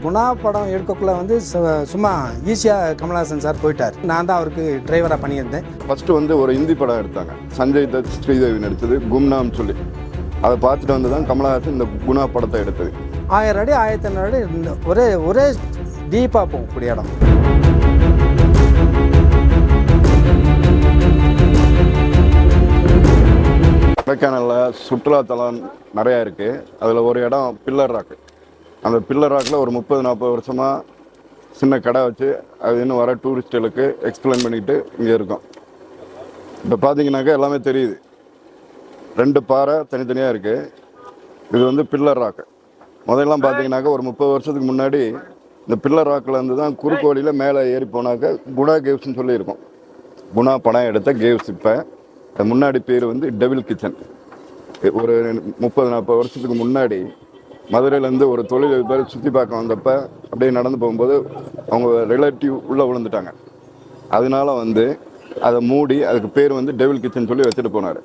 குணா படம் எடுக்கக்குள்ள வந்து சும்மா ஈஸியாக கமல்ஹாசன் சார் போயிட்டார். நான் தான் அவருக்கு டிரைவராக பண்ணியிருந்தேன். ஃபஸ்ட்டு வந்து ஒரு ஹிந்தி படம் எடுத்தாங்க, சஞ்சய் தத் ஸ்ரீதேவி நடித்தது கும்னாம் சொல்லி. அதை பார்த்துட்டு வந்து தான் கமல்ஹாசன் இந்த குணா படத்தை எடுத்தது. 1000 அடி 1500 அடி ஒரே டீப்பாக போகக்கூடிய இடம். கொடைக்கானலில் சுற்றுலாத்தலம் நிறையா இருக்குது. அதில் ஒரு இடம் பில்லர் ராக்கு. அந்த பில்லர் ராக்கில் ஒரு 30-40 வருஷமாக சின்ன கடை வச்சு அது இன்னும் வர டூரிஸ்ட்டுகளுக்கு எக்ஸ்பிளைன் பண்ணிக்கிட்டு இங்கே இருக்கோம். இப்போ பார்த்தீங்கன்னாக்கா எல்லாமே தெரியுது. 2 பாறை தனித்தனியாக இருக்குது. இது வந்து பில்லர் ராக்கு. முதல்லாம் பார்த்தீங்கன்னாக்கா ஒரு 30 வருஷத்துக்கு முன்னாடி இந்த பில்லர் ராக்கில் இருந்து தான் குறுக்கு வழியில் மேலே ஏறி போனாக்கா குணா கேவ்ஸ்ன்னு சொல்லியிருக்கோம். குணா படம் எடுத்த கேவ்ஸ். இப்போ முன்னாடி பேர் வந்து டெவில் கிச்சன். ஒரு 30-40 வருஷத்துக்கு முன்னாடி மதுரையிலேருந்து ஒரு தொழிலதிபர் சுற்றி பார்க்க வந்தப்போ அப்படியே நடந்து போகும்போது அவங்க ரிலேட்டிவ் உள்ளே விழுந்துட்டாங்க. அதனால வந்து அதை மூடி அதுக்கு பேர் வந்து டெவில் கிச்சன் சொல்லி வச்சுட்டு போனார்.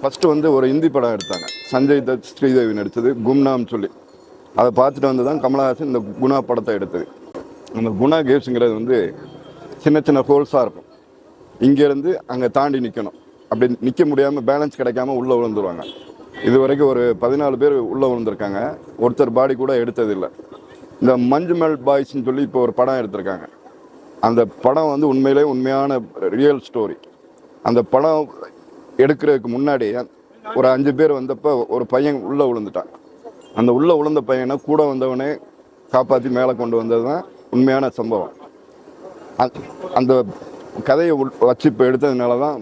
ஃபஸ்ட்டு வந்து ஒரு ஹிந்தி படம் எடுத்தாங்க, சஞ்சய் தத் ஸ்ரீதேவி நடித்தது கும்னாம் சொல்லி. அதை பார்த்துட்டு வந்து தான் கமல்ஹாசன் இந்த குணா படத்தை எடுத்தது. அந்த குணா கேவ்ஸுங்கிறது வந்து சின்ன சின்ன ஹோல்ஸாக இருக்கும். இங்கேருந்து அங்கே தாண்டி நிற்கணும். அப்படி நிற்க முடியாமல் பேலன்ஸ் கிடைக்காம உள்ளே விழுந்துருவாங்க. இது வரைக்கும் ஒரு 14 பேர் உள்ளே விழுந்திருக்காங்க. ஒருத்தர் பாடி கூட எடுத்ததில்லை. இந்த மஞ்சுமல் பாய்ஸ்ன்னு சொல்லி இப்போ ஒரு படம் எடுத்திருக்காங்க. அந்த படம் வந்து உண்மையான ரியல் ஸ்டோரி. அந்த படம் எடுக்கிறதுக்கு முன்னாடி ஒரு 5 பேர் வந்தப்போ ஒரு பையன் உள்ளே விழுந்துட்டான். அந்த உள்ளே விழுந்த பையனை கூட வந்தவனே காப்பாற்றி மேலே கொண்டு வந்தது தான் உண்மையான சம்பவம். அந்த கதையை வச்சு இப்போ எடுத்ததுனால தான்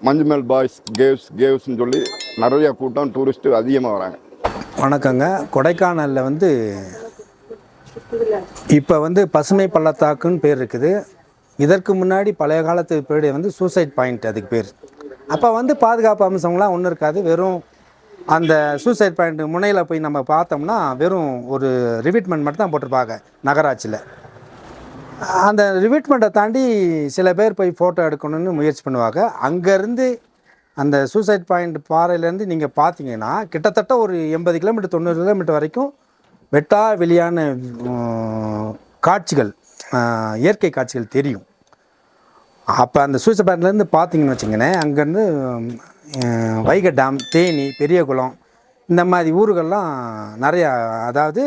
மஞ்சுமல் பாய்ஸ் கேவ்ஸ்ன்னு சொல்லி நிறைய கூட்டம் டூரிஸ்ட்டு அதிகமாக வராங்க. வணக்கங்க. கொடைக்கானலில் வந்து இப்போ வந்து பசுமை பள்ளத்தாக்குன்னு பேர் இருக்குது. இதற்கு முன்னாடி பழைய காலத்து பேர் வந்து சூசைட் பாயிண்ட், அதுக்கு பேர். அப்போ வந்து பாதுகாப்பு அம்சங்கள்லாம் ஒன்றும் இருக்காது. வெறும் அந்த சூசைட் பாயிண்ட் முனையில் போய் நம்ம பார்த்தோம்னா வெறும் ஒரு ரிவிட்மெண்ட் மட்டும் தான் போட்டிருப்பாங்க நகராட்சியில். அந்த ரிவிட்மெண்ட்டை தாண்டி சில பேர் போய் ஃபோட்டோ எடுக்கணும்னு முயற்சி பண்ணுவாங்க. அங்கேருந்து அந்த சூசைட் பாயிண்ட் பாறையிலேருந்து நீங்கள் பார்த்தீங்கன்னா கிட்டத்தட்ட ஒரு 80 கிலோமீட்டர் 90 கிலோமீட்டர் வரைக்கும் வெட்டா வெளியான காட்சிகள், இயற்கை காட்சிகள் தெரியும். அப்போ அந்த சூசைட் பாயிண்ட்லேருந்து பார்த்தீங்கன்னு வச்சுங்களேன், அங்கேருந்து வைகை டேம், தேனி, பெரியகுளம் இந்த மாதிரி ஊர்கள்லாம் நிறையா, அதாவது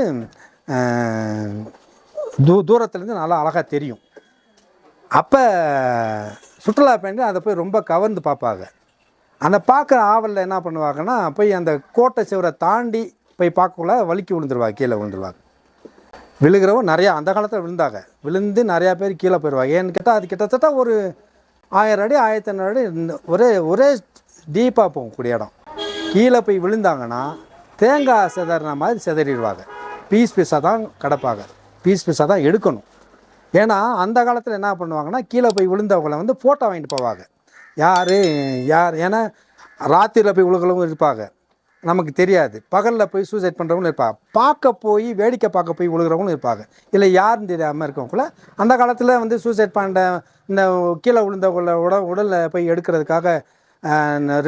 தூரத்துலேருந்து நல்லா அழகாக தெரியும். அப்போ சுற்றுலா பயணிகள் அதை போய் ரொம்ப கவர்ந்து பார்ப்பாங்க. அந்த பார்க்குற ஆவலில் என்ன பண்ணுவாங்கன்னா போய் அந்த கோட்டை சுவரை தாண்டி போய் பார்க்கக்குள்ள வலிக்கி விழுந்துருவாங்க, கீழே விழுந்துருவாங்க. விழுகிறவங்க நிறையா அந்த காலத்தில் விழுந்தாங்க. விழுந்து நிறையா பேர் கீழே போயிடுவாங்க. ஏன்னு கேட்டால் அது கிட்டத்தட்ட ஒரு 1000 அடி 1500 அடி ஒரே டீப்பாக போகக்கூடிய இடம். கீழே போய் விழுந்தாங்கன்னா தேங்காய் சிதறின மாதிரி சிதறிடுவாங்க. பீஸாக தான் கிடப்பாங்க. பீஸாக தான் எடுக்கணும். ஏன்னா அந்த காலத்தில் என்ன பண்ணுவாங்கன்னா கீழே போய் விழுந்தவங்களை வந்து ஃபோட்டோ வாங்கிட்டு போவாங்க. யார் ஏன்னா ராத்திரியில் போய் விழுகிறவங்க இருப்பாங்க, நமக்கு தெரியாது. பகலில் போய் சூசைட் பண்ணுறவங்களும் இருப்பாங்க. பார்க்க போய் வேடிக்கை பார்க்க போய் விழுகிறவங்களும் இருப்பாங்க. இல்லை யாருன்னு தெரியாமல் இருக்கவங்கள அந்த காலத்தில் வந்து சூசைட் பண்ண இந்த கீழே விழுந்தவங்களோட உடலில் போய் எடுக்கிறதுக்காக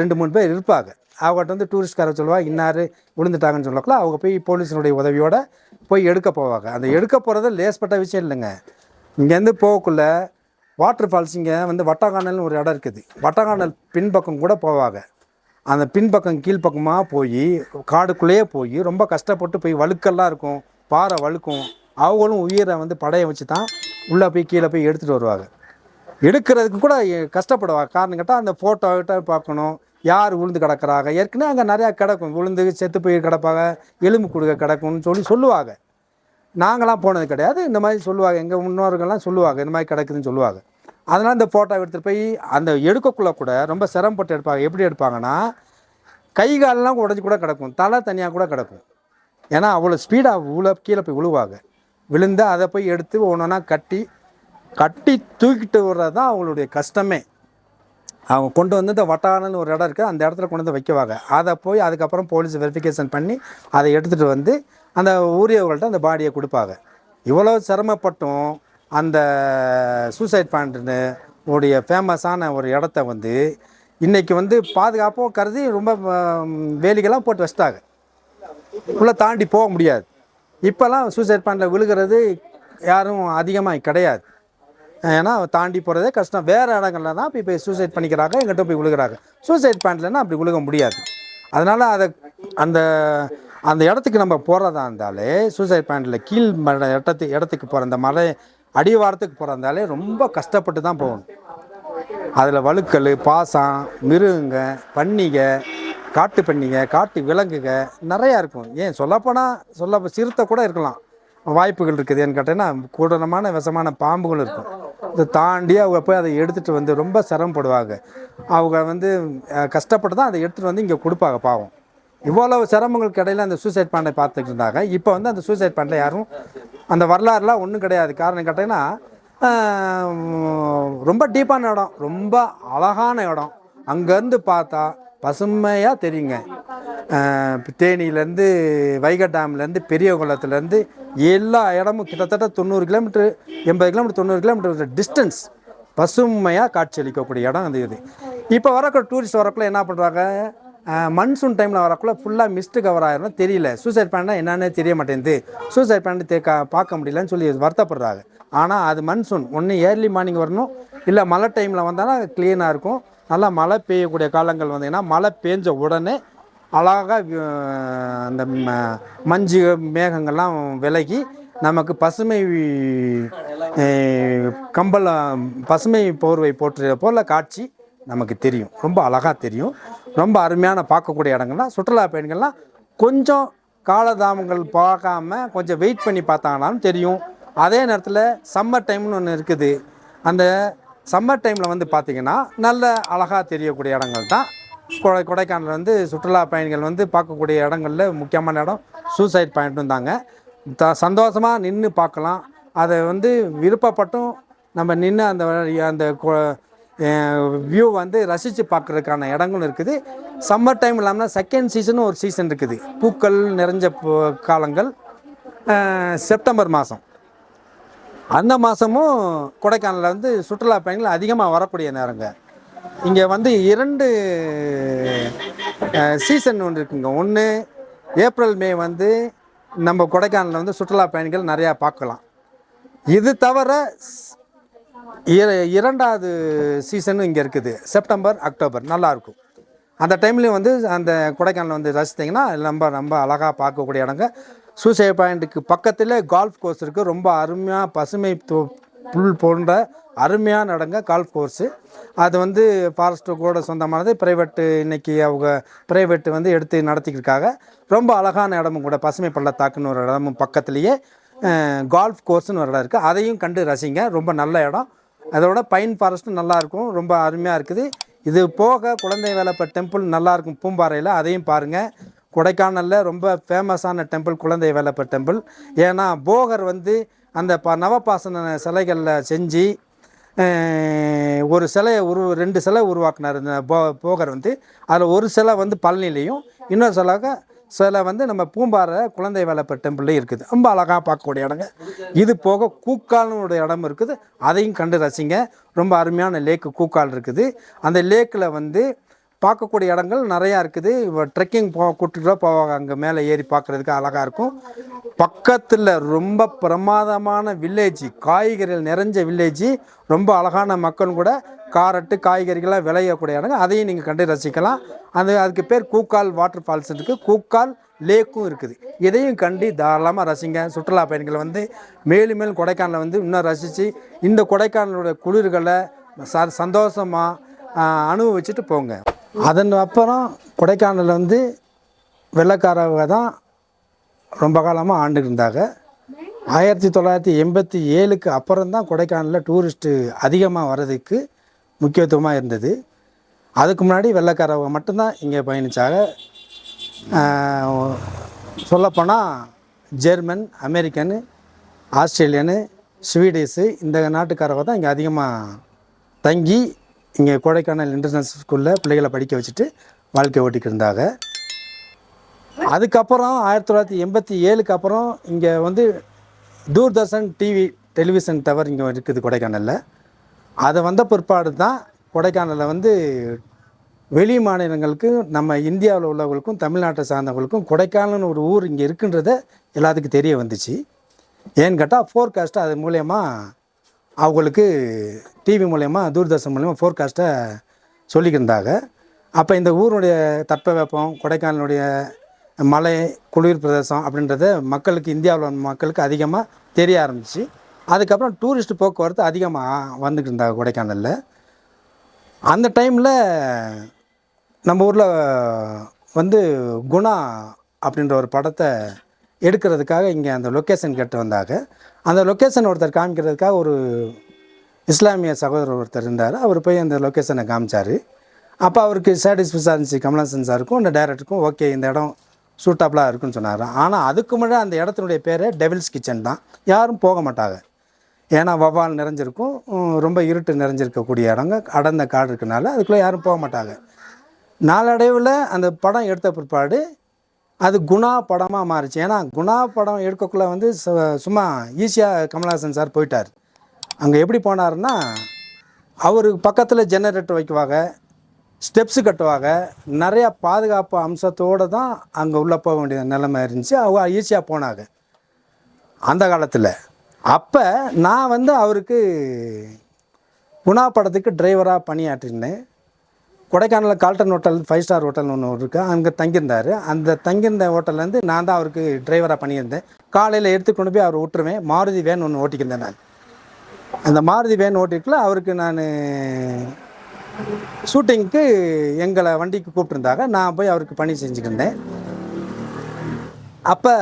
2-3 பேர் இருப்பாங்க. அவங்ககிட்ட வந்து டூரிஸ்ட்காரர் சொல்லுவாங்க, இன்னார் விழுந்துட்டாங்கன்னு சொல்லக்குள்ள அவங்க போய் போலீஸினுடைய உதவியோடு போய் எடுக்க போவாங்க. அந்த எடுக்க போகிறது லேஸ்பட்ட விஷயம் இல்லைங்க. இங்கேருந்து போகக்குள்ள வாட்டர் ஃபால்ஸ், இங்கே வந்து வட்டாங்கானல்னு ஒரு இடம் இருக்குது. வட்டாங்கானல் பின்பக்கம் கூட போவாங்க. அந்த பின்பக்கம் கீழ்ப்பக்கமாக போய் காடுக்குள்ளேயே போய் ரொம்ப கஷ்டப்பட்டு போய் வழுக்கெல்லாம் இருக்கும், பாறை வழுக்கும். அவங்களும் உயிரை வந்து படையை வச்சு தான் உள்ளே போய் கீழே போய் எடுத்துகிட்டு வருவாங்க. எடுக்கிறதுக்கு கூட கஷ்டப்படுவாங்க. காரணம் கேட்டால் அந்த ஃபோட்டோகிட்ட பார்க்கணும், யார் விழுந்து கிடக்கிறாங்க. ஏற்கனவே அங்கே நிறையா கிடக்கும், விழுந்து செத்து போய் கிடப்பாங்க, எலும்பு கொடுக்க கிடக்கும்னு சொல்லுவாங்க. நாங்களாம் போனது கிடையாது. இந்த மாதிரி சொல்லுவாங்க, எங்கள் முன்னோர்கள்லாம் சொல்லுவாங்க, இந்த மாதிரி கிடக்குதுன்னு சொல்லுவாங்க. அதனால் இந்த ஃபோட்டோ எடுத்துகிட்டு போய் அந்த எடுக்கக்குள்ளே கூட ரொம்ப சிரமப்பட்டு எடுப்பாங்க. எப்படி எடுப்பாங்கன்னா கை காலெலாம் உடஞ்சி கூட கிடக்கும், தலை தனியாக கூட கிடக்கும். ஏன்னா அவ்வளோ ஸ்பீடாக கீழே போய் விழுவாங்க. விழுந்து அதை போய் எடுத்து ஒன்றா கட்டி தூக்கிட்டு வர்றது தான் அவங்களுடைய கஷ்டமே. அவங்க கொண்டு வந்து இந்த வட்டானல்னு ஒரு இடம் இருக்குது, அந்த இடத்துல கொண்டு வந்து வைக்குவாங்க. அதை போய் அதுக்கப்புறம் போலீஸ் வெரிஃபிகேஷன் பண்ணி அதை எடுத்துகிட்டு வந்து அந்த ஊரியவர்கள்ட்ட அந்த பாடியை கொடுப்பாங்க. இவ்வளோ சிரமப்பட்டும் அந்த சூசைட் பாயிண்ட்னு உடைய ஃபேமஸான ஒரு இடத்த வந்து இன்றைக்கி வந்து பாதுகாப்பும் கருதி ரொம்ப வேலிகள்லாம் போட்டு வச்சிட்டாங்க. உள்ளே தாண்டி போக முடியாது. இப்போல்லாம் சூசைட் பாயிண்டில் விழுகிறது யாரும் அதிகமாக கிடையாது. ஏன்னா தாண்டி போகிறதே கஷ்டம். வேறு இடங்கள்ல தான் இப்போ சூசைட் பண்ணிக்கிறாங்க, எங்கிட்ட போய் விழுகிறாங்க. சூசைட் பாயிண்ட்லன்னா அப்படி விழுக முடியாது. அதனால் அந்த அந்த இடத்துக்கு நம்ம போகிறதா இருந்தாலே சூசைட் பாயிண்டில் கீழ் இடத்துக்கு போகிற அந்த மலை அடிவாரத்துக்கு போகிறதாலே ரொம்ப கஷ்டப்பட்டு தான் போகணும். அதில் வழுக்கல், பாசம், மிருகுங்க, பன்னிகை, காட்டு பன்னிகை, காட்டு விலங்குக நிறையா இருக்கும். ஏன் சொல்லப்போனால் சிறுத்தை கூட இருக்கலாம், வாய்ப்புகள் இருக்குது. ஏன்னு கேட்டீங்கன்னா கொடூரமான விஷமான பாம்புகள் இருக்கும். இதை தாண்டி அவங்க போய் அதை எடுத்துகிட்டு வந்து ரொம்ப சிரமப்படுவாங்க. அவங்க வந்து கஷ்டப்பட்டு தான் அதை எடுத்துகிட்டு வந்து இங்கே கொடுப்பாங்க. பாவம், இவ்வளவு சிரமங்களுக்கு இடையில் அந்த சூசைட் பாயிண்டை பார்த்துட்டு இருந்தாங்க. இப்போ வந்து அந்த சூசைட் பாயிண்டில் யாரும் அந்த வரலாறுலாம் ஒன்றும் கிடையாது. காரணம் கேட்டிங்கன்னா ரொம்ப டீப்பான இடம், ரொம்ப அழகான இடம். அங்கேருந்து பார்த்தா பசுமையாக தெரியுங்க. தேனியிலேருந்து வைகை டேம்லேருந்து பெரிய குளத்துலேருந்து எல்லா இடமும் கிட்டத்தட்ட 90 கிலோமீட்டர் 80 கிலோமீட்டர் 90 கிலோமீட்டர் டிஸ்டன்ஸ் பசுமையாக காட்சியளிக்கக்கூடிய இடம் அது. இது இப்போ வரக்கூடிய டூரிஸ்ட் வரக்குள்ள என்ன பண்ணுறாங்க, மன்சூன் டைமில் வரக்குள்ள ஃபுல்லாக மிஸ்ட்டு கவர் ஆகிரும், தெரியல. சூசைட் பாயிண்ட்னா என்னன்னே தெரிய மாட்டேங்குது, சூசைட் பாயிண்ட் பார்க்க முடியலன்னு சொல்லி வருத்தப்படுறாங்க. ஆனால் அது மன்சூன் ஒன்று ஏர்லி மார்னிங் வரணும், இல்லை மழை டைமில் வந்தாலும் க்ளீனாக இருக்கும். நல்லா மழை பெய்யக்கூடிய காலங்கள் வந்தீங்கன்னா மழை பெஞ்ச உடனே அழகாக அந்த மஞ்சு மேகங்கள்லாம் விலகி நமக்கு பசுமை கம்பல் பசுமை போர்வை போற்ற போல காட்சி நமக்கு தெரியும். ரொம்ப அழகாக தெரியும். ரொம்ப அருமையான பார்க்கக்கூடிய இடங்கள்லாம் சுற்றுலா பயணிகள்லாம் கொஞ்சம் காலதாமங்கள் பார்க்காம கொஞ்சம் வெயிட் பண்ணி பார்த்தாங்கனாலும் தெரியும். அதே நேரத்தில் சம்மர் டைம்னு ஒன்று இருக்குது. அந்த சம்மர் டைமில் வந்து பார்த்திங்கன்னா நல்ல அழகாக தெரியக்கூடிய இடங்கள் தான் கொடைக்கானல் வந்து சுற்றுலா பயணிகள் வந்து பார்க்கக்கூடிய இடங்களில் முக்கியமான இடம் சூசைட் பாயிண்ட்டும் தாங்க. சந்தோஷமாக நின்று பார்க்கலாம். அதை வந்து விருப்பப்பட்டும் நம்ம நின்று அந்த வியூ வந்து ரசித்து பார்க்குறதுக்கான இடங்களும் இருக்குது. சம்மர் டைம் இல்லாமல் செகண்ட் சீசனும் ஒரு சீசன் இருக்குது. பூக்கள் நிறைஞ்ச காலங்கள் செப்டம்பர் மாதம். அந்த மாதமும் கொடைக்கானலில் வந்து சுற்றுலா பயணிகள் அதிகமாக வரக்கூடிய நேரங்க. இங்கே வந்து 2 சீசன் ஒன்று இருக்குங்க. ஒன்று ஏப்ரல் மே வந்து நம்ம கொடைக்கானலில் வந்து சுற்றுலா பயணிகள் நிறையா பார்க்கலாம். இது தவிர 2வது சீசனும் இங்கே இருக்குது, செப்டம்பர் அக்டோபர். நல்லாயிருக்கும். அந்த டைம்லேயும் வந்து அந்த கொடைக்கானல் வந்து ரசித்திங்கன்னா ரொம்ப ரொம்ப அழகாக பார்க்கக்கூடிய இடங்க. சூசைட் பாயிண்ட்டுக்கு பக்கத்தில் கால்ஃப் கோர்ஸ் இருக்குது. ரொம்ப அருமையாக பசுமை புல் போன்ற அருமையான இடங்க கால்ஃப் கோர்ஸு. அது வந்து ஃபாரஸ்ட்டு கூட சொந்தமானது. ப்ரைவேட்டு இன்றைக்கி அவங்க ப்ரைவேட்டு வந்து எடுத்து நடத்திக்கிருக்காங்க. ரொம்ப அழகான இடமும் கூட. பசுமை பள்ளத்தாக்குன்னு ஒரு இடமும் பக்கத்துலேயே கால்ஃப் கோர்ஸ்னு ஒரு இடம் இருக்குது. அதையும் கண்டு ரசிங்க. ரொம்ப நல்ல இடம். அதோட பைன் ஃபாரஸ்ட்டும் நல்லாயிருக்கும், ரொம்ப அருமையாக இருக்குது. இது போக குழந்தை வேலப்ப டெம்பிள் நல்லாயிருக்கும் பூம்பாறையில், அதையும் பாருங்கள். கொடைக்கானலில் ரொம்ப ஃபேமஸான டெம்பிள் குழந்தை வேலப்ப டெம்பிள். ஏன்னா போகர் வந்து அந்த நவபாசன சிலைகளில் செஞ்சு ஒரு சிலையை 2 சிலை உருவாக்குனார் இந்த போகர் வந்து. அதில் ஒரு சிலை வந்து பழனிலையும், இன்னொரு சிலை வந்து நம்ம பூம்பாறை குழந்தை வேலப்ப டெம்பிள்லேயும் இருக்குது. ரொம்ப அழகாக பார்க்கக்கூடிய இடங்க. இது போக கூக்கால்னுடைய இடம் இருக்குது, அதையும் கண்டு ரசிங்க. ரொம்ப அருமையான லேக்கு கூக்கால் இருக்குது. அந்த லேக்கில் வந்து பார்க்கக்கூடிய இடங்கள் நிறையா இருக்குது. ட்ரெக்கிங் கூட்டிகிட்டு போவாங்க, அங்கே மேலே ஏறி பார்க்குறதுக்கு அழகாக இருக்கும். பக்கத்தில் ரொம்ப பிரமாதமான வில்லேஜ், காய்கறிகள் நிறைஞ்ச வில்லேஜ். ரொம்ப அழகான மக்கள் கூட காரட்டு காய்கறிகளாக விளையக்கூடிய இடங்க. அதையும் நீங்கள் கண்டு ரசிக்கலாம். அதுக்கு பேர் கூக்கால் வாட்டர் ஃபால்ஸ் இருக்குது, கூக்கால் லேக்கும் இருக்குது. இதையும் கண்டு தாராளமாக ரசிங்க. சுற்றுலா பயணிகளை வந்து மேலும் மேலும் கொடைக்கானலை வந்து இன்னும் ரசித்து இந்த கொடைக்கானலுடைய குளிர்களை சந்தோஷமாக அனுபவிச்சுட்டு போங்க. அதன் அப்புறம் கொடைக்கானலில் வந்து வெள்ளைக்காரவங்க தான் ரொம்ப காலமாக ஆண்டுட்டு இருந்தாங்க. 1987க்கு அப்புறம் தான் கொடைக்கானலில் டூரிஸ்ட்டு அதிகமாக வர்றதுக்கு முக்கியத்துவமாக இருந்தது. அதுக்கு முன்னாடி வெள்ளைக்காரவங்க மட்டும்தான் இங்கே பயணித்தாங்க. சொல்லப்போனால் ஜெர்மன், அமெரிக்கனு, ஆஸ்திரேலியனு, ஸ்வீடிஷு இந்த நாட்டுக்காரவங்க தான் இங்கே அதிகமாக தங்கி இங்கே கொடைக்கானல் இன்டர்நேஷ்னல் ஸ்கூலில் பிள்ளைகளை படிக்க வச்சுட்டு வாழ்க்கை ஓட்டிகிட்டு இருந்தாங்க. அதுக்கப்புறம் 1987க்கு அப்புறம் இங்கே வந்து தூர்தர்ஷன் டெலிவிஷன் டவர் இங்கே இருக்குது கொடைக்கானலில். அதை வந்த பிற்பாடு தான் கொடைக்கானலில் வந்து வெளி மாநிலங்களுக்கு நம்ம இந்தியாவில் உள்ளவங்களுக்கும் தமிழ்நாட்டை சார்ந்தவங்களுக்கும் கொடைக்கானல்னு ஒரு ஊர் இங்கே இருக்குன்றத எல்லாத்துக்கும் தெரிய வந்துச்சு. ஏன்னு கேட்டால் ஃபோர்காஸ்ட்டை அது மூலயமா அவங்களுக்கு டிவி மூலயமா தூர்தர்ஷன் மூலயமா ஃபோர்காஸ்ட்டை சொல்லிக்கிருந்தாங்க. அப்போ இந்த ஊருடைய தட்பவெப்பம், கொடைக்கானலுடைய மலை, குளிர் பிரதேசம் அப்படின்றத மக்களுக்கு, இந்தியாவில் உள்ள மக்களுக்கு அதிகமாக தெரிய ஆரம்பிச்சு. அதுக்கப்புறம் டூரிஸ்ட் போக்குவரத்து அதிகமாக வந்துட்டு இருந்தாங்க கொடைக்கானலில். அந்த டைமில் நம்ம ஊரில் வந்து குணா அப்படின்ற ஒரு படத்தை எடுக்கிறதுக்காக இங்கே அந்த லொக்கேஷன் கேட்டு வந்தாங்க. அந்த லொக்கேஷன் ஒருத்தர் காமிக்கிறதுக்காக ஒரு இஸ்லாமிய சகோதரர் ஒருத்தர் இருந்தார். அவர் போய் அந்த லொக்கேஷனை காமிச்சார். அப்போ அவருக்கு சாட்டிஸ்ஃபைஸாக இருந்துச்சு. கமலஹாசன் சாருக்கும் இந்த டைரக்டருக்கும் ஓகே, இந்த இடம் சூட்டபுளாக இருக்குன்னு சொன்னார். ஆனால் அதுக்கு முன்னாடி அந்த இடத்தினுடைய பேர் டெவில்ஸ் கிச்சன் தான். யாரும் போக மாட்டாங்க. ஏன்னா வவ்வால் நிறைஞ்சிருக்கும், ரொம்ப இருட்டு நிறைஞ்சிருக்கக்கூடிய இடங்க, அடர்ந்த காடு இருக்கனால அதுக்குள்ளே யாரும் போக மாட்டாங்க. நாளடைவில் அந்த படம் எடுத்த பிற்பாடு அது குணா படமாக மாறிச்சு. ஏன்னா குணா படம் எடுக்கக்குள்ளே வந்து சும்மா ஈஸியாக கமலஹாசன் சார் போயிட்டார். அங்கே எப்படி போனாருன்னா, அவருக்கு பக்கத்தில் ஜெனரேட்டர் வைக்குவாங்க, ஸ்டெப்ஸு கட்டுவாங்க, நிறையா பாதுகாப்பு அம்சத்தோடு தான் அங்கே உள்ளே போக வேண்டிய நிலைமை இருந்துச்சு. அவங்க ஈஸியாக போனாங்க அந்த காலத்தில். அப்போ நான் வந்து அவருக்கு குணா படத்துக்கு டிரைவராக பணியாற்றினேன். கொடைக்கானலில் கால்டன் ஹோட்டல், 5 ஸ்டார் ஹோட்டல் ஒன்று இருக்குது, அங்கே தங்கியிருந்தார். அந்த தங்கியிருந்த ஹோட்டல்லேருந்து நான் தான் அவருக்கு டிரைவராக பண்ணியிருந்தேன். காலையில் எடுத்துக்கொண்டு போய் அவர் விட்டுருவேன். மாருதி வேன் ஒன்று ஓட்டிக்கிருந்தேன் நான். அந்த மாருதி வேன் ஓட்டிட்டுல அவருக்கு நான் ஷூட்டிங்க்கு எங்களை வண்டிக்கு கூப்பிட்டுருந்தாங்க. நான் போய் அவருக்கு பணி செஞ்சுக்கிருந்தேன். அப்போ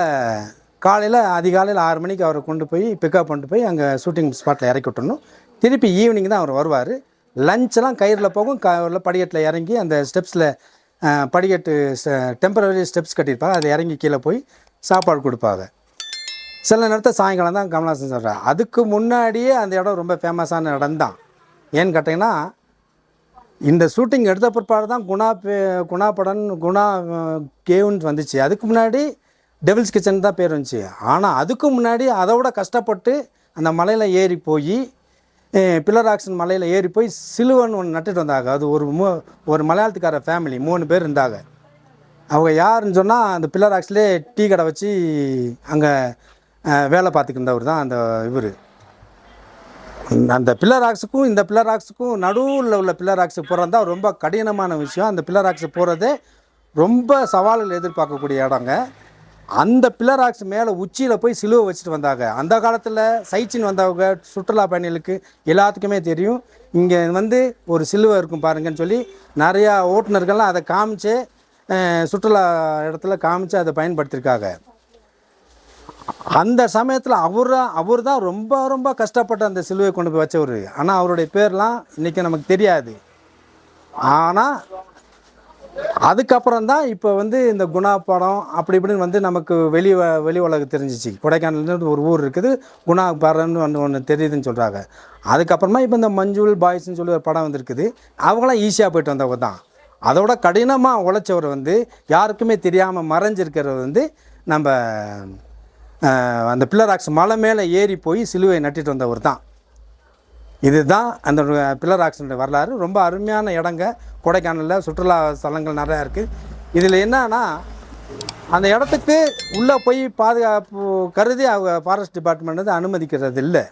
காலையில் அதிகாலையில் 6 மணிக்கு அவரை கொண்டு போய் பிக்கப் பண்ணிட்டு போய் அங்கே ஷூட்டிங் ஸ்பாட்டில் இறக்கி விட்டணும். திருப்பி ஈவினிங் தான் அவர் வருவார். லஞ்செல்லாம் கயிறில் போகும், படிக்கட்டில் இறங்கி அந்த ஸ்டெப்ஸில் படிக்கட்டு டெம்பரவரி ஸ்டெப்ஸ் கட்டியிருப்பாங்க, அதை இறங்கி கீழே போய் சாப்பாடு கொடுப்பாங்க. சில நேரத்தில் சாயங்காலம் தான் கமலஹாசன் சொல்கிறார். அதுக்கு முன்னாடியே அந்த இடம் ரொம்ப ஃபேமஸான இடம் தான். ஏன்னு கேட்டிங்கன்னா, இந்த ஷூட்டிங் எடுத்த பிற்பாடு தான் குணா படம், குணா கேவுன்னு வந்துச்சு. அதுக்கு முன்னாடி டெவில்ஸ் கிச்சன் தான் பேர் வந்துச்சு. ஆனால் அதுக்கு முன்னாடி அதை விட கஷ்டப்பட்டு அந்த மலையில் ஏறி போய், பில்லர் ஆக்ஷன் மலையில் ஏறி போய் சிலுவன் ஒன்று நட்டுட்டு வந்தாங்க. அது ஒரு மலையாளத்துக்கார ஃபேமிலி 3 பேர் இருந்தாங்க. அவங்க யாருன்னு சொன்னால், அந்த பில்லர் ஆக்ஸ்லேயே டீ கடை வச்சு அங்கே வேலை பார்த்துக்கிருந்தவர் தான் அந்த இவர். அந்த பில்லர் ஆக்ஸுக்கும் இந்த பில்லர் ஆக்ஸுக்கும் நடுவில் உள்ள பில்லர் ஆக்ஸுக்கு போகிறது தான் ரொம்ப கடினமான விஷயம். அந்த பில்லர் ஆக்ஸு போகிறதே ரொம்ப சவால்கள் எதிர்பார்க்கக்கூடிய இடங்க. அந்த பில்லர் ஆக்ஸ் மேலே உச்சியில் போய் சிலுவை வச்சுட்டு வந்தாங்க. அந்த காலத்தில் சைட்சின் வந்தவங்க, சுற்றுலா பயணிகளுக்கு எல்லாத்துக்குமே தெரியும், இங்கே வந்து ஒரு சிலுவை இருக்கும் பாருங்கன்னு சொல்லி நிறையா ஓட்டுநர்கள்லாம் அதை காமிச்சு சுற்றுலா இடத்துல காமிச்சு அதை பயன்படுத்தியிருக்காங்க. அந்த சமயத்தில் அவர் தான் ரொம்ப ரொம்ப கஷ்டப்பட்டு அந்த சிலுவை கொண்டு போய் வச்சவர். ஆனால் அவருடைய பேர்லாம் இன்றைக்கி நமக்கு தெரியாது. ஆனால் அதுக்கப்புறம் தான் இப்போ வந்து இந்த குணா படம் அப்படி இப்படின்னு வந்து நமக்கு வெளி உலகம் தெரிஞ்சிச்சு. கொடைக்கானல்னு ஒரு ஊர் இருக்குது, குணா படம்னு ஒன்று தெரியுதுன்னு சொல்கிறாங்க. அதுக்கப்புறமா இப்போ இந்த மஞ்சுள் பாய்ஸ்ன்னு சொல்லி ஒரு படம் வந்துருக்குது. அவங்களாம் ஈஸியாக போயிட்டு வந்தவங்க தான். அதோட கடினமாக உழைச்சவர் வந்து யாருக்குமே தெரியாமல் மறைஞ்சிருக்கிறவர் வந்து நம்ம அந்த பில்லர் ஆக்ஸ் மலை மேலே ஏறி போய் சிலுவை நட்டிட்டு வந்தவர் தான். இதுதான் அந்த பில்லர் ஆக்ஸனுடைய வரலாறு. ரொம்ப அருமையான இடங்க கொடைக்கானலில், சுற்றுலா ஸ்தலங்கள் நிறையா இருக்குது. இதில் என்னன்னா, அந்த இடத்துக்கு உள்ளே போய் பாதுகாப்பு கருதி அவங்க ஃபாரஸ்ட் டிபார்ட்மெண்ட் வந்து அனுமதிக்கிறது இல்லை.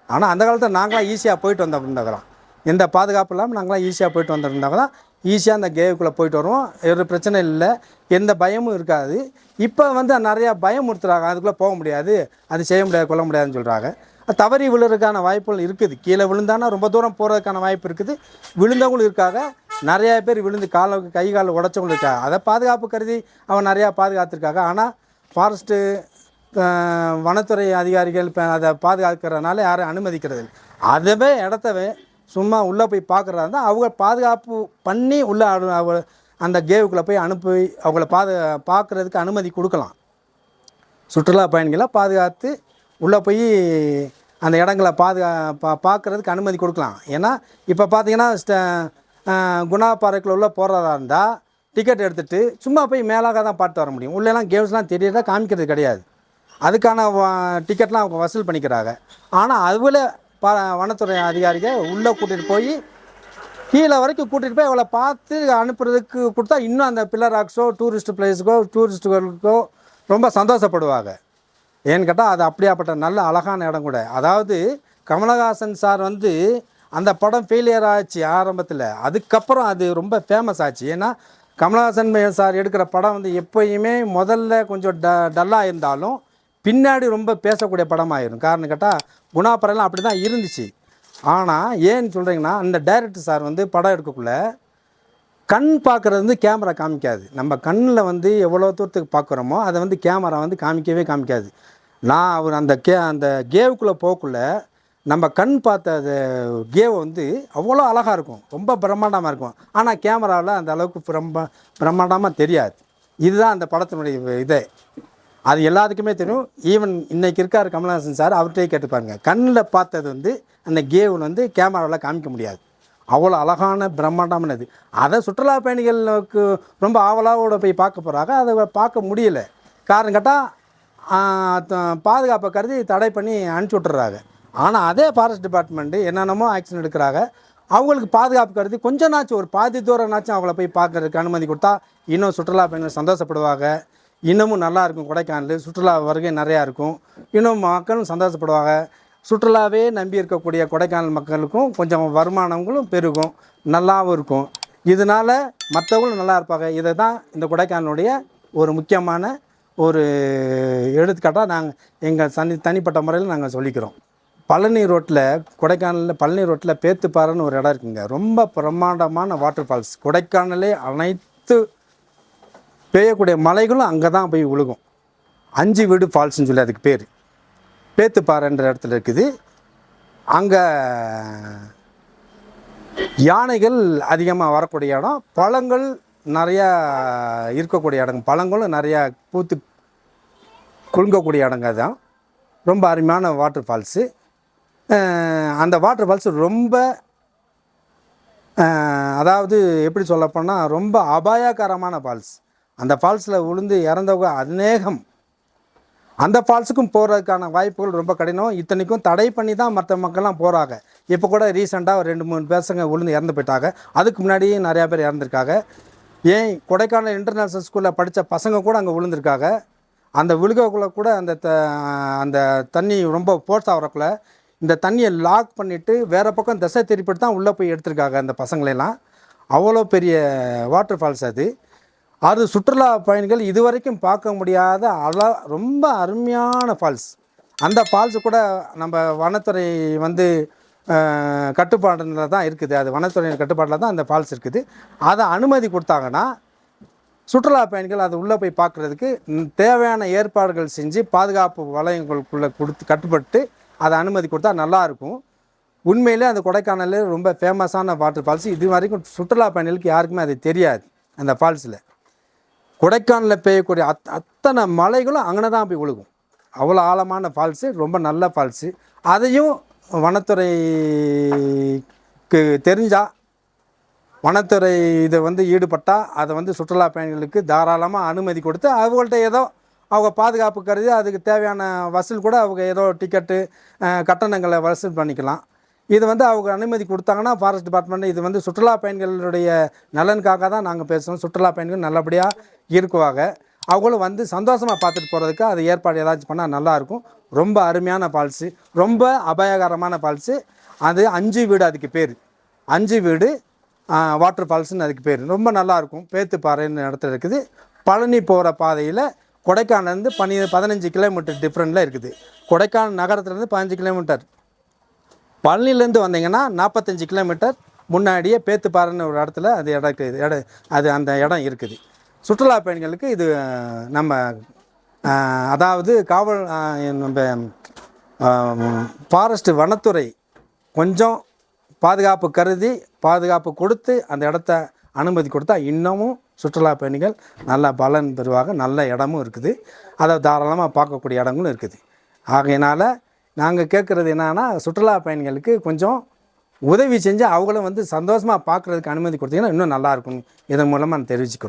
ஆனால் அந்த காலத்தில் நாங்களாம் ஈஸியாக போயிட்டு வந்திருந்தாங்களாம். எந்த பாதுகாப்பு இல்லாமல் நாங்களாம் ஈஸியாக போயிட்டு வந்திருந்தாங்களாம். ஈஸியாக அந்த கேவுக்குள்ளே போயிட்டு வருவோம், ஒரு பிரச்சனை இல்லை, எந்த பயமும் இருக்காது. இப்போ வந்து நிறையா பயமுறுத்துறாங்க, அதுக்குள்ளே போக முடியாது, அது செய்ய முடியாது, கொள்ள முடியாதுன்னு சொல்கிறாங்க. தவறி விழுறதுக்கான வாய்ப்புகள் இருக்குது. கீழே விழுந்தானா ரொம்ப தூரம் போகிறதுக்கான வாய்ப்பு இருக்குது. விழுந்தவங்களும் இருக்காங்க, நிறையா பேர் விழுந்து கை கால் உடச்சவங்களும் இருக்காங்க. அதை பாதுகாப்பு கருதி அவன் நிறையா பாதுகாத்துருக்காங்க. ஆனால் ஃபாரஸ்ட்டு வனத்துறை அதிகாரிகள் இப்போ அதை பாதுகாக்கிறதுனால யாரும் அனுமதிக்கிறது இல்லை. அதவே இடத்தவே சும்மா உள்ளே போய் பார்க்குறதா இருந்தால் அவங்க பாதுகாப்பு பண்ணி உள்ளே அந்த கேவுக்குள்ளே போய் அனுப்பி அவங்கள பார்க்குறதுக்கு அனுமதி கொடுக்கலாம். சுற்றுலா பயணிகளை பாதுகாத்து உள்ளே போய் அந்த இடங்களை பார்க்குறதுக்கு அனுமதி கொடுக்கலாம். ஏன்னா இப்போ பார்த்தீங்கன்னா குணா பார்க்கில் உள்ள போகிறதா இருந்தால் டிக்கெட் எடுத்துகிட்டு சும்மா போய் மேலாக தான் பார்த்து வர முடியும். உள்ளெல்லாம் கேவ்ஸ்லாம் தெரியறதா காமிக்கிறது கிடையாது. அதுக்கான டிக்கெட்லாம் அவங்க வசூல் பண்ணிக்கிறாங்க. ஆனால் அதுவில் வனத்துறை அதிகாரிகள் உள்ளே கூட்டிகிட்டு போய் கீழே வரைக்கும் கூட்டிகிட்டு போய் அவளை பார்த்து அனுப்புறதுக்கு கொடுத்தா இன்னும் அந்த பில்லர் ராக்ஸோ டூரிஸ்ட் பிளேஸுக்கோ டூரிஸ்ட்டுகளுக்கோ ரொம்ப சந்தோஷப்படுவாங்க. ஏன்னு கேட்டால் அது அப்படியாப்பட்ட நல்ல அழகான இடம் கூட. அதாவது கமலஹாசன் சார் வந்து அந்த படம் ஃபெயிலியர் ஆச்சு ஆரம்பத்தில், அதுக்கப்புறம் அது ரொம்ப ஃபேமஸ் ஆச்சு. ஏன்னா கமலஹாசன் சார் எடுக்கிற படம் வந்து எப்போயுமே முதல்ல கொஞ்சம் டல்லாக இருந்தாலும் பின்னாடி ரொம்ப பேசக்கூடிய படமாயிரும். காரணம் கேட்டால் குணாபரெல்லாம் அப்படி தான் இருந்துச்சு. ஆனால் ஏன்னு சொல்கிறீங்கன்னா, அந்த டைரக்டர் சார் வந்து படம் எடுக்கக்குள்ள கண் பார்க்குறது வந்து கேமரா காமிக்காது. நம்ம கண்ணில் வந்து எவ்வளோ தூரத்துக்கு பார்க்குறோமோ அதை வந்து கேமரா வந்து காமிக்காது. நான் அவர் அந்த கேவுக்குள்ளே போகக்குள்ள நம்ம கண் பார்த்த அது கேவ் வந்து அவ்வளோ அழகாக இருக்கும், ரொம்ப பிரம்மாண்டமாக இருக்கும். ஆனால் கேமராவில் அந்த அளவுக்கு ரொம்ப பிரம்மாண்டமாக தெரியாது. இதுதான் அந்த படத்தினுடைய இதே. அது எல்லாத்துக்குமே தெரியும். ஈவன் இன்றைக்கி இருக்கார் கமலஹாசன் சார், அவர்கிட்டயே கேட்டுப்பாருங்க. கண்ணில் பார்த்தது வந்து அந்த கேவ் வந்து கேமராவில் காமிக்க முடியாது. அவ்வளோ அழகான பிரம்மாண்டமானது. அதை சுற்றுலா பயணிகளுக்கு ரொம்ப ஆவலாவோட போய் பார்க்க போகிறாங்க. அதை பார்க்க முடியல. காரணம் கேட்டால் பாதுகாப்பை கருதி தடை பண்ணி அனுப்பிச்சி விட்டுறாங்க. ஆனால் அதே ஃபாரஸ்ட் டிபார்ட்மெண்ட்டு என்னென்னமோ ஆக்ஷன் எடுக்கிறாங்க. அவங்களுக்கு பாதுகாப்பு கருதி கொஞ்ச நாச்சும் ஒரு பாதி தூரம்னாச்சும் அவங்கள போய் பார்க்கறதுக்கு அனுமதி கொடுத்தா இன்னும் சுற்றுலா பயணிகள் சந்தோஷப்படுவாங்க. இன்னமும் நல்லாயிருக்கும். கொடைக்கானல் சுற்றுலா வருகை நிறையா இருக்கும். இன்னும் மக்களும் சந்தோஷப்படுவாங்க. சுற்றுலாவே நம்பி இருக்கக்கூடிய கொடைக்கானல் மக்களுக்கும் கொஞ்சம் வருமானங்களும் பெருகும், நல்லாவும் இருக்கும். இதனால் மற்றவங்களும் நல்லா இருப்பாங்க. இதை தான் இந்த கொடைக்கானலுடைய ஒரு முக்கியமான ஒரு எடுத்துக்காட்டாக நாங்கள் எங்கள் தனிப்பட்ட முறையில் நாங்கள் சொல்லிக்கிறோம். பழனி ரோட்டில், கொடைக்கானலில் பழனி ரோட்டில் பேத்துப்பாறைன்னு ஒரு இடம் இருக்குங்க. ரொம்ப பிரம்மாண்டமான வாட்டர் ஃபால்ஸ். கொடைக்கானலே அனைத்து பெய்யக்கூடிய மலைகளும் அங்கே தான் போய் விழுகும். 5 வீடு ஃபால்ஸ்ன்னு சொல்லி அதுக்கு பேர். பேத்துப்பாறைன்ற இடத்துல இருக்குது. அங்கே யானைகள் அதிகமாக வரக்கூடிய இடம், பழங்கள் நிறையா இருக்கக்கூடிய இடங்க, பழங்களும் நிறையா பூத்து குலுங்கக்கூடிய இடங்க தான். ரொம்ப அருமையான வாட்டர் ஃபால்ஸு. அந்த வாட்டர் ஃபால்ஸு ரொம்ப அதாவது எப்படி சொல்லப்போனால் ரொம்ப அபாயகரமான ஃபால்ஸ். அந்த ஃபால்ஸில் விழுந்து இறந்தவங்க அநேகம். அந்த ஃபால்ஸுக்கும் போகிறதுக்கான வாய்ப்புகள் ரொம்ப கடினம். இத்தனைக்கும் தடை பண்ணி தான் மற்ற மக்கள்லாம் போகிறாங்க. இப்போ கூட ரீசெண்டாக ஒரு 2-3 பசங்க விழுந்து இறந்து போயிட்டாங்க. அதுக்கு முன்னாடியே நிறையா பேர் இறந்துருக்காங்க. ஏன் கொடைக்கானல் இன்டர்நேஷ்னல் ஸ்கூலில் படித்த பசங்க கூட அங்கே விழுந்திருக்காங்க. அந்த விழுகக்குள்ளே கூட அந்த தண்ணி ரொம்ப ஃபோர்ஸ் ஆகிறக்குள்ள இந்த தண்ணியை லாக் பண்ணிவிட்டு வேறு பக்கம் திசை திருப்பிட்டு தான் உள்ளே போய் எடுத்திருக்காங்க அந்த பசங்களெல்லாம். அவ்வளோ பெரிய வாட்டர் ஃபால்ஸ் அது. அது சுற்றுலா பயணிகள் இதுவரைக்கும் பார்க்க முடியாத ரொம்ப அருமையான ஃபால்ஸ். அந்த ஃபால்ஸு கூட நம்ம வனத்துறை வந்து கட்டுப்பாட்டில் தான் இருக்குது. அது வனத்துறையின் கட்டுப்பாட்டில் தான் அந்த ஃபால்ஸ் இருக்குது. அதை அனுமதி கொடுத்தாங்கன்னா சுற்றுலா பயணிகள் அது உள்ளே போய் பார்க்குறதுக்கு தேவையான ஏற்பாடுகள் செஞ்சு பாதுகாப்பு வளையங்களுக்குள்ளே கட்டுப்பட்டு அதை அனுமதி கொடுத்தா நல்லாயிருக்கும். உண்மையிலே அந்த கொடைக்கானலில் ரொம்ப ஃபேமஸான வாட்டர் ஃபால்ஸ். இது வரைக்கும் சுற்றுலா பயணிகளுக்கு யாருக்குமே அது தெரியாது. அந்த ஃபால்ஸில் கொடைக்கானலில் பெய்யக்கூடிய அத்தனை மலைகளும் அங்கே தான் போய் விழுகும். அவ்வளோ ஆழமான ஃபால்ஸு, ரொம்ப நல்ல ஃபால்ஸு. அதையும் வனத்துறைக்கு தெரிஞ்சால், வனத்துறை இதை வந்து ஈடுபட்டால் அதை வந்து சுற்றுலா பயணிகளுக்கு தாராளமாக அனுமதி கொடுத்து அவங்கள்ட்ட ஏதோ அவங்க பாதுகாப்பு கருதி அதுக்கு தேவையான வசூல் கூட அவங்க ஏதோ டிக்கெட்டு கட்டணங்களை வசூல் பண்ணிக்கலாம். இது வந்து அவங்க அனுமதி கொடுத்தாங்கன்னா ஃபாரஸ்ட் டிபார்ட்மெண்ட் இது வந்து சுற்றுலா பயணிகளுடைய நலனுக்காக தான் நாங்கள் பேசுகிறோம். சுற்றுலா பயணிகள் நல்லபடியாக இருக்குவாங்க. அவங்களும் வந்து சந்தோஷமாக பார்த்துட்டு போகிறதுக்கு அது ஏற்பாடு ஏதாச்சும் பண்ணால் நல்லாயிருக்கும். ரொம்ப அருமையான ஃபால்ஸு, ரொம்ப அபாயகரமான ஃபால்ஸு. அது 5 வீடு அதுக்கு பேர். 5 வீடு வாட்டர் ஃபால்ஸுன்னு அதுக்கு பேர். ரொம்ப நல்லாயிருக்கும். பேத்துப்பாறைன்னு இடத்துல இருக்குது. பழனி போகிற பாதையில் கொடைக்கானலேருந்து 15 கிலோமீட்டர் டிஃப்ரெண்ட்டில் இருக்குது. கொடைக்கானல் நகரத்துலேருந்து 15 கிலோமீட்டர். பழனிலேருந்து வந்தீங்கன்னா 45 கிலோமீட்டர் முன்னாடியே பேத்துப்பாறைன்னு ஒரு இடத்துல அது அந்த இடம் இருக்குது. சுற்றுலா பயணிகளுக்கு இது நம்ம அதாவது நம்ம ஃபாரஸ்ட் வனத்துறை கொஞ்சம் பாதுகாப்பு கருதி பாதுகாப்பு கொடுத்து அந்த இடத்த அனுமதி கொடுத்தா இன்னமும் சுற்றுலா பயணிகள் நல்ல பலன் பெறுவாங்க. நல்ல இடமும் இருக்குது. அதை தாராளமாக பார்க்கக்கூடிய இடங்களும் இருக்குது. ஆகையினால் நாங்கள் கேட்குறது என்னன்னா, சுற்றுலா பயணிகளுக்கு கொஞ்சம் உதவி செஞ்சு அவங்களும் வந்து சந்தோஷமாக பார்க்குறதுக்கு அனுமதி கொடுத்தீங்கன்னா இன்னும் நல்லாயிருக்கும். இதன் மூலமாக நான் தெரிவிச்சுக்கிறோம்.